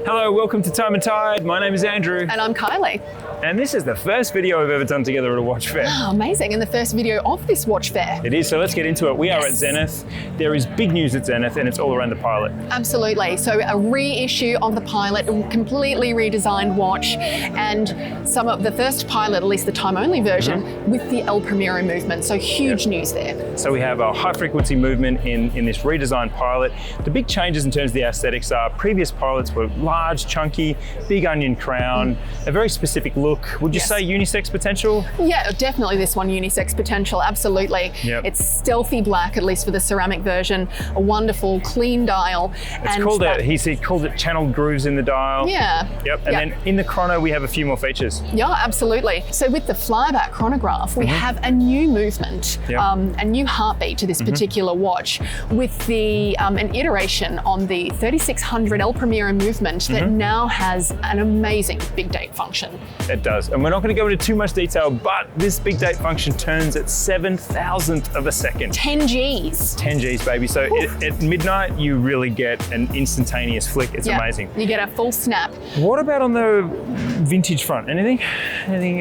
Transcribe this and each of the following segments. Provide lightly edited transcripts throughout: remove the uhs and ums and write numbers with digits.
Hello, welcome to Time+Tide. My name is Andrew. And I'm Kylie. And this is the first video we've ever done together at a watch fair. Oh, amazing, and the first video of this watch fair. It is, so let's get into it. We are at Zenith. There is big news at Zenith and it's all around the Pilot. Absolutely, so a reissue of the Pilot, a completely redesigned watch, and some of the first Pilot, at least the time-only version, with the El Primero movement, so huge news there. So we have a high-frequency movement in this redesigned Pilot. The big changes in terms of the aesthetics are previous Pilots were large, chunky, big onion crown, a very specific look. Would you say unisex potential? Yeah, definitely this one, unisex potential, absolutely. Yep. It's stealthy black, at least for the ceramic version, a wonderful, clean dial. It's called he called it channeled grooves in the dial. Yeah. Yep, and then in the chrono we have a few more features. Yeah, absolutely. So with the flyback chronograph, we have a new movement, a new heartbeat to this particular watch with the an iteration on the 3600 El Primero movement that now has an amazing big date function. It does, and we're not going to go into too much detail, but this big date function turns at 7,000th of a second. 10 Gs. 10 Gs, baby. So at midnight, you really get an instantaneous flick. It's amazing. You get a full snap. What about on the vintage front? Anything?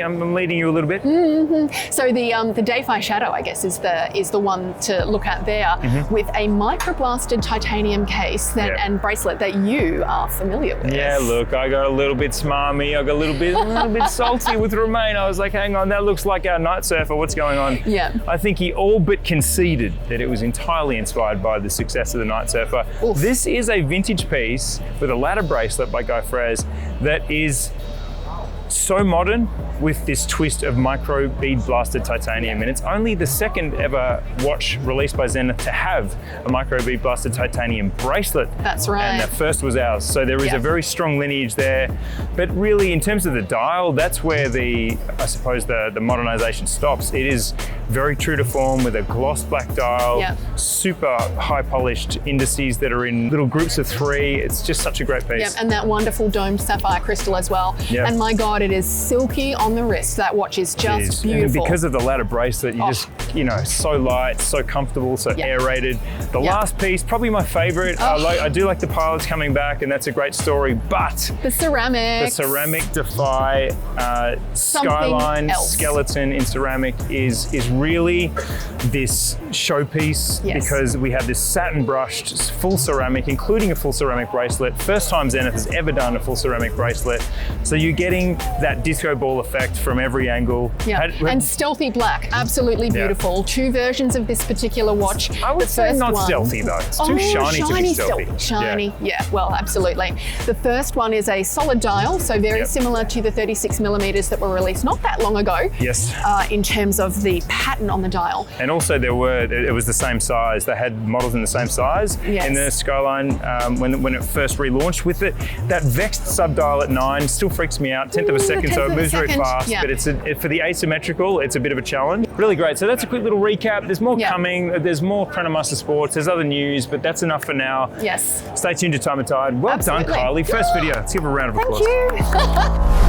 I'm leading you a little bit. So the Dayfi Shadow, I guess, is the one to look at there, with a microblasted titanium case and bracelet that you are familiar with. Yeah, look, I got a little bit smarmy. I got a little bit salty with Romain. I was like, hang on, that looks like our night surfer. What's going on? Yeah. I think he all but conceded that it was entirely inspired by the success of the night surfer. Oof. This is a vintage piece with a ladder bracelet by Guy Frez that is so modern with this twist of micro bead blasted titanium, and it's only the second ever watch released by Zenith to have a micro bead blasted titanium bracelet. That's right. And the first was ours. So there is a very strong lineage there. But really, in terms of the dial, that's where I suppose the modernization stops. It is very true to form with a gloss black dial, super high polished indices that are in little groups of 3. It's just such a great piece. And that wonderful domed sapphire crystal as well. And my God, it is silky on the wrist. That watch is just beautiful. And because of the ladder bracelet, you just, so light, so comfortable, so aerated. The last piece, probably my favorite. I do like the Pilots coming back, and that's a great story, but the ceramic Defy skyline skeleton in ceramic is really this showpiece because we have this satin brushed full ceramic, including a full ceramic bracelet. First time Zenith has ever done a full ceramic bracelet. So you're getting that disco ball effect from every angle. And stealthy black, absolutely beautiful. 2 versions of this particular watch. I would say not stealthy though. It's too shiny to be stealthy. Shiny, well, absolutely. The first one is a solid dial, so very similar to the 36mm that were released not that long ago. Yes. In terms of the pattern on the dial. And also it was the same size. They had models in the same size in the Skyline when it first relaunched with it. That vexed subdial at 9 still freaks me out, 10th of a second, so it moves very fast, but for the asymmetrical, it's a bit of a challenge. Really great. So that's a quick little recap. There's more coming. There's more Chronomaster Sports. There's other news, but that's enough for now. Yes. Stay tuned to Time+Tide. Well done, Kylie. First video. Let's give her a round of applause. Thank you.